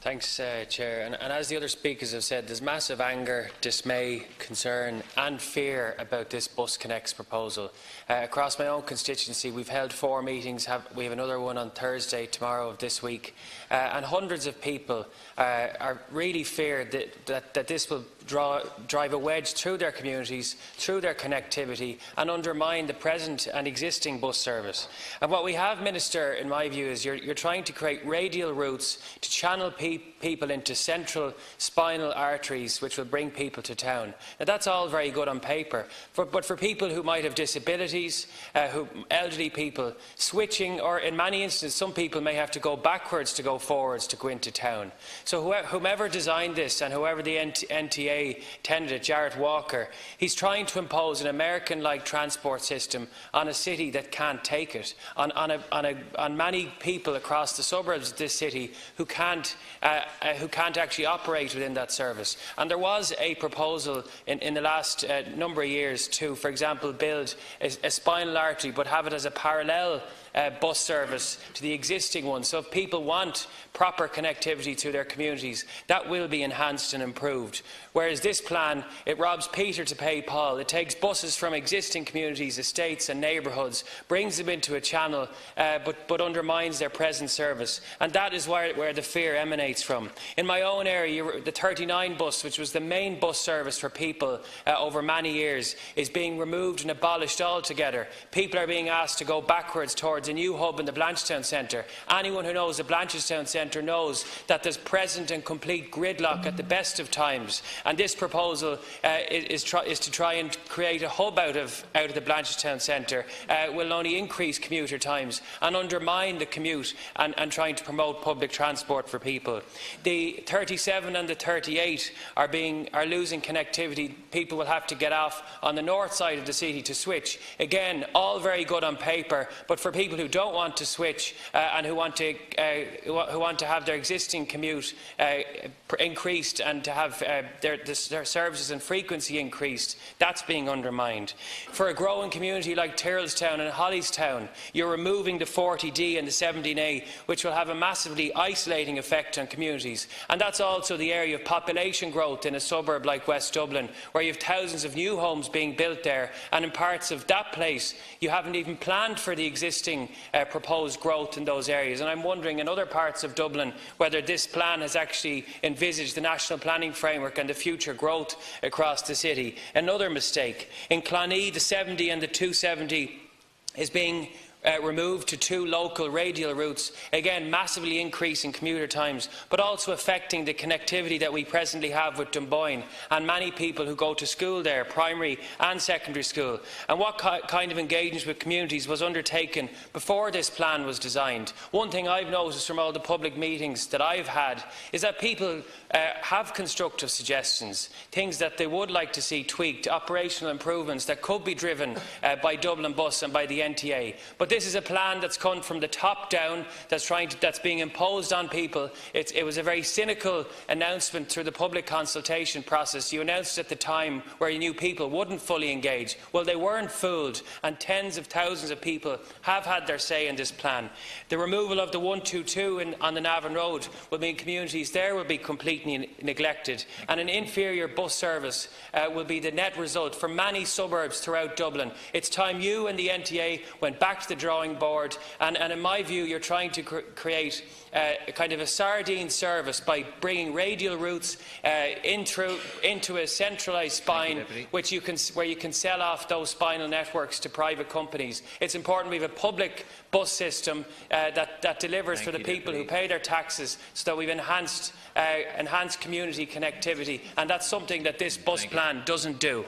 Thanks, Chair. And as the other speakers have said, there's massive anger, dismay, concern and fear about this BusConnects proposal. Across my own constituency, we've held 4 meetings. We have another one on Thursday, tomorrow of this week. And hundreds of people are really feared that this will drive a wedge through their communities, through their connectivity, and undermine the present and existing bus service. And what we have, Minister, in my view, is you're trying to create radial routes to channel people into central spinal arteries, which will bring people to town. Now, that's all very good on paper, but for people who might have disabilities, elderly people, switching, or in many instances, some people may have to go backwards to go forwards to go into town. So whomever designed this, and whoever the NTA tendered it, Jarrett Walker, he's trying to impose an American-like transport system on a city that can't take it, on many people across the suburbs of this city who can't actually operate within that service. And there was a proposal in the last number of years to, for example, build a spinal artery but have it as a parallel bus service to the existing one. So if people want proper connectivity to their communities, that will be enhanced and improved. Whereas this plan, it robs Peter to pay Paul. It takes buses from existing communities, estates and neighbourhoods, brings them into a channel, but undermines their present service. And that is where the fear emanates from. In my own area, the 39 bus, which was the main bus service for people over many years, is being removed and abolished altogether. People are being asked to go backwards towards a new hub in the Blanchetown Centre. Anyone who knows the Blanchetown Centre knows that there's present and complete gridlock at the best of times. And this proposal is to try and create a hub out of the Blanchetown Centre. Will only increase commuter times and undermine the commute and trying to promote public transport for people. The 37 and the 38 are losing connectivity. People will have to get off on the north side of the city to switch. Again, all very good on paper, but for people who don't want to switch and who want to have their existing commute increased and to have their services and frequency increased, that's being undermined. For a growing community like Tyrrellstown and Hollystown, you're removing the 40D and the 17A, which will have a massively isolating effect on communities. And that's also the area of population growth in a suburb like West Dublin, where you have thousands of new homes being built there, and in parts of that place you haven't even planned for the existing proposed growth in those areas. And I'm wondering in other parts of Dublin whether this plan has actually envisaged the national planning framework and the future growth across the city. Another mistake. In Clonee, the 70 and the 270 is being removed to 2 local radial routes, again massively increasing commuter times, but also affecting the connectivity that we presently have with Dunboyne and many people who go to school there, primary and secondary school. And what kind of engagement with communities was undertaken before this plan was designed? One thing I've noticed from all the public meetings that I've had is that people have constructive suggestions, things that they would like to see tweaked, operational improvements that could be driven by Dublin Bus and by the NTA. But this is a plan that's come from the top down, that's being imposed on people. It was a very cynical announcement through the public consultation process. You announced at the time where you knew people wouldn't fully engage. Well, they weren't fooled, and tens of thousands of people have had their say in this plan. The removal of the 122 on the Navan Road will mean communities there will be completely neglected, and an inferior bus service will be the net result for many suburbs throughout Dublin. It's time you and the NTA went back to the drawing board, and in my view you're trying to create a kind of a sardine service by bringing radial routes into a centralised spine where you can sell off those spinal networks to private companies. It's important we have a public bus system that delivers for the people who pay their taxes, so that we've enhanced community connectivity, and that's something that this bus plan doesn't do.